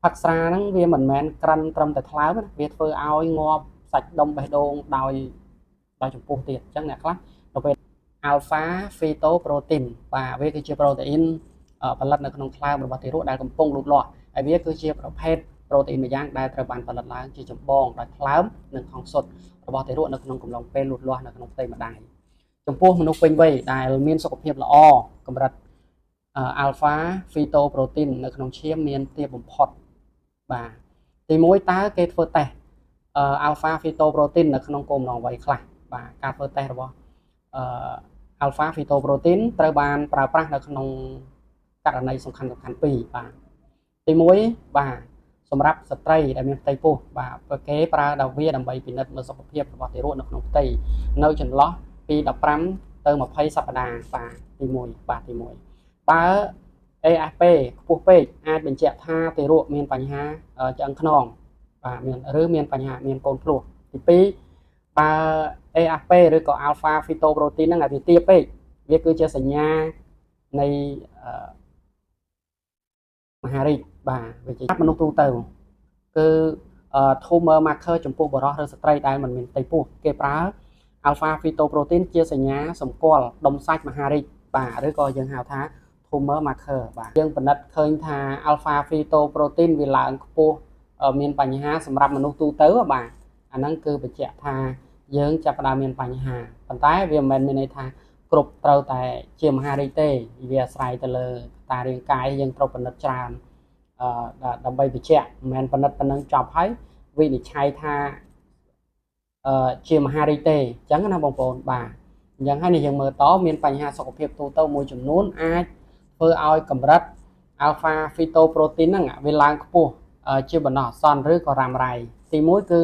ផឹកស្រាហ្នឹងវាមិនមែនក្រិនត្រឹមតែថ្លើមណាវាធ្វើឲ្យងាប់សាច់ដុំបេះដូងដោយចំពោះទៀតអញ្ចឹងអ្នកខ្លះទៅពេល alpha phytoprotein បាទវាគឺជាប្រូតេអ៊ីនផលិតនៅក្នុងថ្លើមរបស់ទារកដែលកំពុងលូតលាស់ហើយវាគឺជាប្រភេទប្រូតេអ៊ីនមួយយ៉ាងដែលត្រូវបានផលិតឡើងជាចម្បងដោយថ្លើមនិងថង់សុទ្ធរបស់ទារកនៅក្នុងកំឡុងពេលលូតលាស់នៅក្នុងផ្ទៃម្ដាយចំពោះមនុស្សពេញវ័យដែលមានសុខភាពល្អកម្រិត alpha phytoprotein នៅក្នុងឈាមមានទាបបំផុតបាទទី1តើគេធ្វើតេស្តalpha phytoprotein នៅក្នុងគោលម្ដងអ្វីខ្លះបាទការធ្វើតេស្តរបស់alpha phytoprotein ត្រូវបានប្រើប្រាស់នៅក្នុងករណីសំខាន់ៗពីរបាទទី1បាទសម្រាប់ស្ត្រីដែលមានផ្ទៃពោះបាទគេប្រើវាដើម្បីពិនិត្យមើលសុខភាពរបស់ទារកនៅក្នុងផ្ទៃនៅចន្លោះពី15ទៅ20សប្តាហ៍បាទទី1បាទទី1បើ AFP ខ្ពស់ពេកអាចបញ្ជាក់ថាទារកមានបញ្ហាឆ្អឹងខ្នងបាទមានបញ្ហាមានកូនភ្លោះទី2បើ AFP ឬក៏ alpha phytoprotein ហ្នឹងវាទាបពេកវាគឺជាសញ្ញានៃមហារីកបាទវាជាមនុស្សទូទៅគឺ tumor marker ចំពោះបុរសឬស្ត្រីដែលមិនមានផ្ទៃពោះគេប្រើ alpha phytoprotein ជាសញ្ញាសម្គាល់ដុំសាច់មហារីកបាទឬក៏យើងហៅថា tumor marker បាទយើងពិនិត្យឃើញថា alpha phytoprotein វាឡើងខ្ពស់មានបញ្ហាសម្រាប់មនុស្សទូទៅបាទអាហ្នឹងគឺបញ្ជាក់ថាយើងចាប់ផ្ដើមមានបញ្ហាប៉ុន្តែវាមិនមែនមានន័យថាគ្រប់ត្រូវតែជាមហារីកទេវាអាស្រ័យទៅលើតារាងកាយយើងត្រូវពិនិត្យច្រើនដើម្បីបញ្ជាក់មិនមែនពិនិត្យប៉ុណ្ណឹងចប់ហើយវិនិច្ឆ័យថាជាមហារីកទេអញ្ចឹងណាបងប្អូនបាទអញ្ចឹងហើយនេះយើងមើលតមានបញ្ហាសុខភាពទូទៅមួយចំនួនអាចធ្វើឲ្យកម្រិត alpha phytoprotein ហ្នឹងវាឡើងខ្ពស់ជាបណ្ដោះអាសន្នឬក៏រ៉ាំរ៉ៃទី1គឺ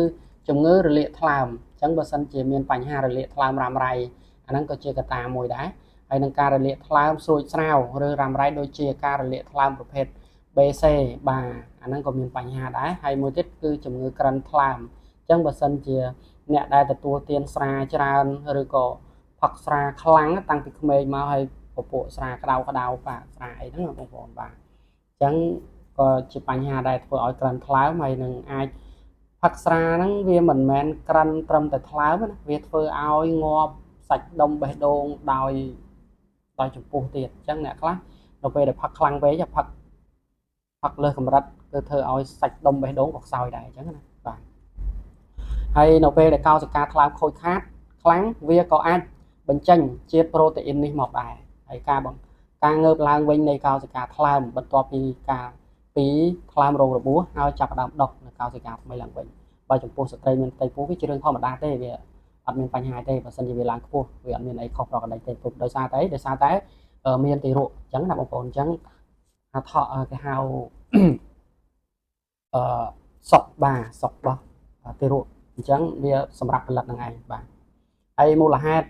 ជំងឺរលាកថ្លើមអញ្ចឹងបើសិនជាមានបញ្ហារលាកថ្លើមរ៉ាំរ៉ៃអាហ្នឹងក៏ជាកត្តាមួយដែរហើយនឹងការរលាកថ្លើមស្រួចស្រាវឬរ៉ាំរ៉ៃដូចជាការរលាកថ្លើមប្រភេទ BC បាទអាហ្នឹងក៏មានបញ្ហាដែរហើយមួយទៀតគឺជំងឺក្រិនថ្លើមអញ្ចឹងបើសិនជាអ្នកដែលទទួលទានស្រាច្រើនឬក៏ផឹកស្រាខ្លាំងតាំងពីក្មេងមកហើយពពួកស្រាក្តៅបាទស្រាអីហ្នឹងបងប្អូនបាទអញ្ចឹងក៏ជាបញ្ហាដែលធ្វើឲ្យក្រិនថ្លើមហើយនឹងអាចផឹកស្រាហ្នឹងវាមិនមែនក្រិនត្រឹមតែថ្លើមណាវាធ្វើឲ្យងាប់សាច់ដុំបេះដូងដោយចំពោះទៀតអញ្ចឹងអ្នកខ្លះនៅពេលដែលផឹកខ្លាំងពេកផឹកលើសកម្រិតគឺធ្វើឲ្យសាច់ដុំបេះដូងក៏ខ្សោយដែរអញ្ចឹងណាបាទហើយនៅពេលដែលកោសិកាថ្លើមខូចខាតខ្លាំងវាក៏អាចបញ្ចេញជាតិប្រូតេអ៊ីននេះមកដែរហើយការងើបឡើងវិញនៃកោសិកាថ្លើមបន្ទាប់ពីថ្លើមរងរបួសហើយចាប់ផ្ដើមដុះនៅកោសិកាថ្មីឡើងវិញបើចំពោះស្ត្រីមានផ្ទៃពោះវាជារឿងធម្មតាទេវាអត់មានបញ្ហាទេបើសិនជាវាឡើងខ្ពស់វាអត់មានអីខុសប្រក្រតីទេដោយសារតែមានទារកអញ្ចឹងណាបងប្អូនអញ្ចឹងគេហៅសុករបស់ទារកអញ្ចឹងវាសម្រាប់ផលិតនឹងឯងបាទហើយមូលហេតុ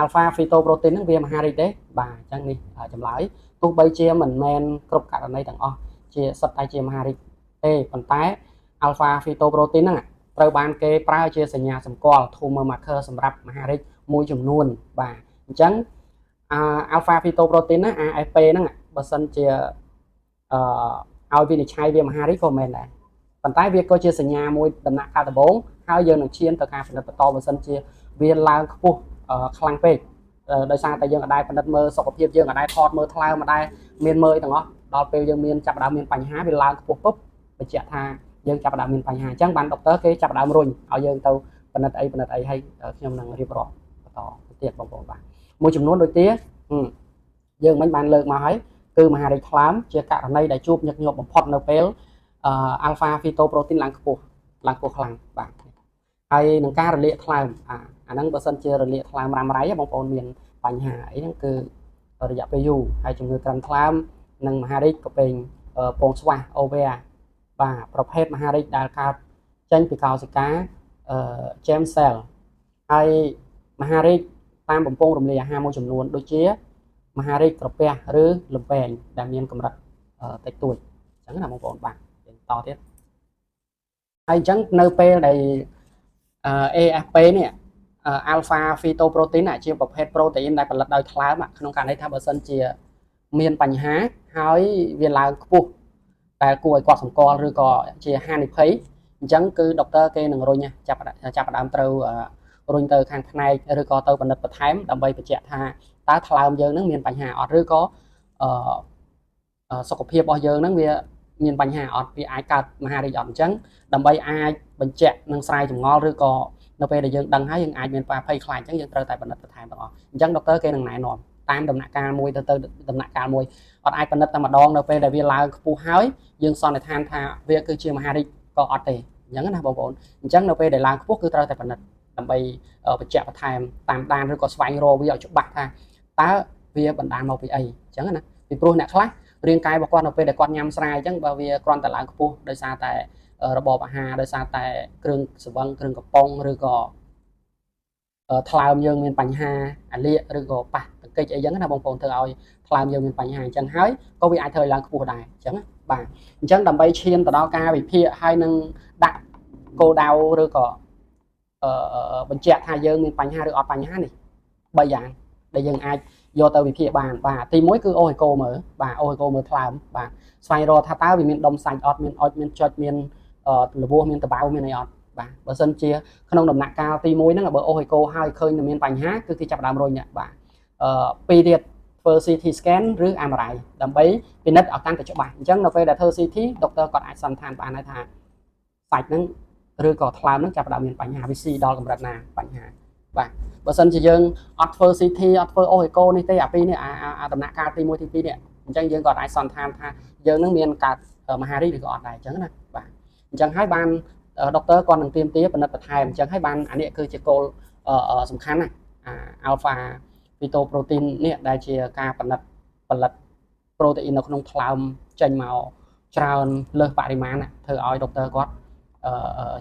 alpha phytoprotein ហ្នឹងវាមហារីកទេបាទអញ្ចឹងនេះចម្លើយទោះបីជាមិនមែនគ្រប់ករណីទាំងអស់ជាសុទ្ធតែជាមហារីកទេប៉ុន្តែ alpha phytoprotein ហ្នឹងត្រូវបានគេប្រើជាសញ្ញាសម្គាល់ tumor marker សម្រាប់មហារីកមួយចំនួនបាទអញ្ចឹងalpha phytoprotein ណា AFP ហ្នឹងបើសិនជាឲ្យវិនិច្ឆ័យវាមហារីកក៏មែនដែរប៉ុន្តែវាក៏ជាសញ្ញាមួយដំណាក់កាលដំបូងហើយយើងនឹងឈានទៅការផលិតបន្តបើសិនជាវាឡើងខ្ពស់ខ្លាំងពេកដោយសារតែយើងអាចពិនិត្យមើលសុខភាពយើងអាចថតមើលថ្លើមអាចមានមើលទាំងអស់ដល់ពេលយើងមានចាប់ផ្ដើមមានបញ្ហាវាឡើងខ្ពស់ពុបបញ្ជាក់ថាយើងចាប់ផ្ដើមមានបញ្ហាអញ្ចឹងបានដុកទ័រគេចាប់ផ្ដើមរុញឲ្យយើងទៅពិនិត្យអីហើយខ្ញុំនឹងរៀបរាប់បន្តទៀតបងប្អូនបាទមួយចំនួនដូចទៀតយើងមិនបានលើកមកហើយគឺមហារីកថ្លើមជាករណីដែលជួបញឹកញាប់បំផុតនៅពេលalpha phytoprotein ឡើងខ្ពស់ខ្លាំងបាទហើយនឹងការរលាកថ្លើមអាហ្នឹងបើសិនជារលាកថ្លើមរ៉ាំរ៉ៃបងប្អូនមានបញ្ហាអីហ្នឹងគឺរយៈពេលយូរហើយជំងឺក្រិនថ្លើមនិងមហារីកក៏ពេញពងស្វាស OVA បាទប្រភេទមហារីកដែលកើតចេញពីកោសិកាgerm cell ហើយមហារីកតាមបំពង់រំលាយអាហារមួយចំនួនដូចជាមហារីកក្រពះឬលំពែងដែលមានកម្រិតតិចតួចអញ្ចឹងណាបងប្អូនបាទបន្តទៀតហើយអញ្ចឹងនៅពេលដែល AFP នេះ alpha phytoprotein ជាប្រភេទប្រូតេអ៊ីនដែលផលិតដោយថ្លើមក្នុងករណីថាបើសិនជាមានបញ្ហាហើយវាឡើងខ្ពស់ ដែលគួរឲ្យគាត់សម្គាល់ឬក៏ជាហានិភ័យអញ្ចឹងគឺដុកទ័រគេនឹងរុញចាប់ផ្ដើមត្រូវរុញទៅខាងផ្នែកឬក៏ទៅបណ្ឌិតបន្ថែមដើម្បីបញ្ជាក់ថាតើថ្លើមយើងនឹងមានបញ្ហាអត់ឬក៏សុខភាពរបស់យើងនឹងវាមានបញ្ហាអត់វាអាចកើតមហារីកអត់អញ្ចឹងដើម្បីអាចបញ្ជាក់នឹងស្រាយចម្ងល់ឬក៏នៅពេលដែលយើងដឹងហើយយើងអាចមានការភ័យខ្លាចអញ្ចឹងយើងត្រូវតែបណ្ឌិតបន្ថែមទាំងអស់អញ្ចឹងដុកទ័រគេនឹងណែនាំតាមដំណាក់កាលមួយទៅដំណាក់កាលមួយអត់អាចបណ្ឌិតតែម្ដងនៅពេលដែលវាឡើងខ្ពស់ហើយយើងសន្និដ្ឋានថាវាគឺជាមហារីកក៏អត់ទេអញ្ចឹងណាបងប្អូនអញ្ចឹងនៅពេលដែលឡើងខ្ពស់គឺត្រូវតែបណ្ឌិតដើម្បីបញ្ជាក់បន្ថែមតាមដានឬក៏ស្វែងរកវាឲ្យច្បាស់ថាតើវាបណ្ដាលមកពីអីអញ្ចឹងណាពីព្រោះអ្នកខ្លះរាងកាយរបស់គាត់នៅពេលដែលគាត់ញ៉ាំស្រាយអញ្ចឹងបើវាគ្រាន់តែឡើងខ្ពស់ដោយសារតែរបបអាហារដោយសារតែគ្រឿងសង្វឹងគ្រឿងកំប៉ុងឬក៏ថ្លើមយើងមានបញ្ហាអាលៀកឬក៏ប៉ះទង្គិចអីចឹងណាបងប្អូនធ្វើឲ្យថ្លើមយើងមានបញ្ហាអញ្ចឹងហើយក៏វាអាចធ្វើឲ្យឡើងខ្ពស់ដែរអញ្ចឹងបាទអញ្ចឹងដើម្បីឈានទៅដល់ការវិភាគហើយនឹងដាក់គោលដៅឬក៏បញ្ជាក់ថាយើងមានបញ្ហាឬអត់បញ្ហានេះ3យ៉ាងដែលយើងអាចយកទៅវិភាគបានបាទទី1គឺអូអេកូមើលបាទអូអេកូមើលថ្លើមបាទស្វែងរកថាតើវាមានដុំសាច់អត់មានអុចមានចុចមានលវោះមានតបៅមានអីអត់បាទបើសិនជាក្នុងដំណាក់កាលទី1ហ្នឹងបើអូអេកូហើយឃើញតែមានបញ្ហាគឺគេចាប់ដើមរុញបាទពីរទៀតធ្វើ CT scan ឬ MRI ដើម្បីពិនិត្យឲ្យកាន់តែច្បាស់អញ្ចឹងនៅពេលដែលធ្វើ CT ដុកទ័រគាត់អាចសន្និដ្ឋានបានហើយថាសាច់ហ្នឹងឬក៏ថ្លើមហ្នឹងចាប់ដើមមានបញ្ហាវាស៊ីដល់កម្រិតណាបញ្ហាបាទបើសិនជាយើងអត់ធ្វើ CT អត់ធ្វើ អូអេកូនេះទេអាពីរនេះអាដំណាក់កាលទី1ទី2នេះអញ្ចឹងយើងក៏អាចសន្និដ្ឋានថាយើងនឹងមានកើតមហារីកឬក៏អត់ដែរអញ្ចឹងណាបាទអញ្ចឹងហើយបានដុកទ័រគាត់នឹងទាមទារពិនិត្យបន្ថែមអញ្ចឹងហើយបានអានេះគឺជាគោលសំខាន់ណា alpha fetoprotein នេះដែលជាការផលិតប្រូតេអ៊ីននៅក្នុងថ្លើមចេញមកច្រើនលើសបរិមាណធ្វើឲ្យដុកទ័រគាត់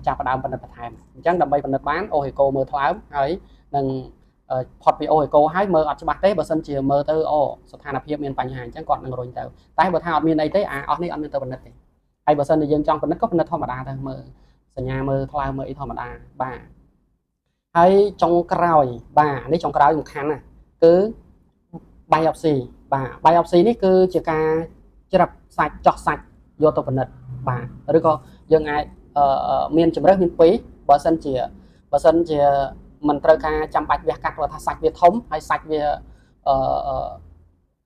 ចាប់ផ្ដើមពិនិត្យបន្ថែមអញ្ចឹងដើម្បីពិនិត្យបានអូអេកូមើលថ្លើមហើយនឹងផុតពីអូអេកូហើយមើលអត់ច្បាស់ទេបើសិនជាមើលទៅស្ថានភាពមានបញ្ហាអញ្ចឹងគាត់នឹងរុញទៅតែបើថាអត់មានអីទេអស់នេះអត់មានទៅពិនិត្យទេហើយបើសិនជាយើងចង់ពិនិត្យក៏ពិនិត្យធម្មតាទៅមើលសញ្ញាមើលថ្លើមមើលអីធម្មតាបាទហើយចុងក្រោយបាទនេះចុងក្រោយសំខាន់ណាគឺ biopsy បាទ biopsy នេះគឺជាការច្រឹបសាច់ចោះសាច់យកទៅពិនិត្យបាទឬក៏យើងអាចមានជំរើសមានពីរបើសិនជាមិនត្រូវការចាំបាច់វះកាត់គាត់ថាសាច់វាធំហើយសាច់វា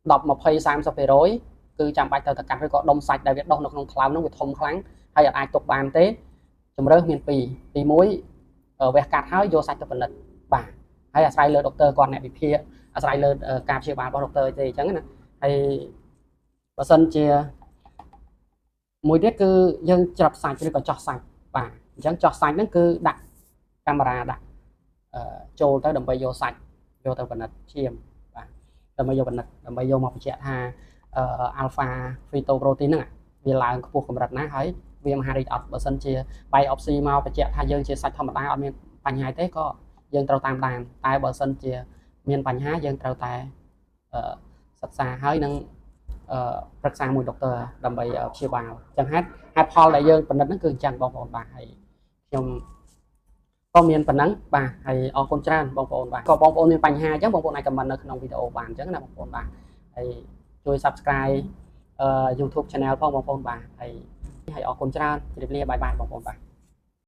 10-20-30% គឺចាំបាច់ទៅកាត់ឬក៏ដុំសាច់ដែលវាដុះនៅក្នុងថ្លើមនោះវាធំខ្លាំងហើយអាចទុកបានទេជំរើសមានពីរទី1វះកាត់ហើយយកសាច់ទៅពិនិត្យបាទហើយអាស្រ័យលើដុកទ័រគាត់អ្នកវិភាគអាស្រ័យលើការព្យាបាលរបស់ដុកទ័រទេអញ្ចឹងណាហើយបើសិនជាមួយទៀតគឺយើងច្រត់សាច់ឬក៏ចោះសាច់បាទអញ្ចឹងចោះសាច់ហ្នឹងគឺដាក់កាមេរ៉ាដាក់ចូលទៅដើម្បីយកសាច់យកទៅពិនិត្យឈាមបាទដើម្បីយកពិនិត្យដើម្បីយកមកបញ្ជាក់ថា alpha fetoprotein ហ្នឹងវាឡើងខ្ពស់កម្រិតណាហើយវាមហារីកអត់បើសិនជា biopsy មកបញ្ជាក់ថាយើងជាសាច់ធម្មតាអត់មានបញ្ហាទេក៏យើងត្រូវតាមដានតែបើសិនជាមានបញ្ហាយើងត្រូវតែសិក្សាហើយនឹងប្រឹក្សាមួយដុកទ័រដើម្បីព្យាបាលអញ្ចឹងហេតុផលដែលយើងពិនិត្យហ្នឹងគឺអញ្ចឹងបងប្អូនបាទហើយខ្ញុំក៏មានប៉ុណ្ណឹងបាទហើយអរគុណច្រើនបងប្អូនបាទក៏បងប្អូនមានបញ្ហាអញ្ចឹងបងប្អូនអាច comment នៅក្នុងវីដេអូបានអញ្ចឹងណាបងប្អូនបាទហើយជួយ subscribe YouTube channel ផងបងប្អូនបាទហើយអរគុណច្រើនជម្រាបលាបាយបាយបងប្អូនបាទ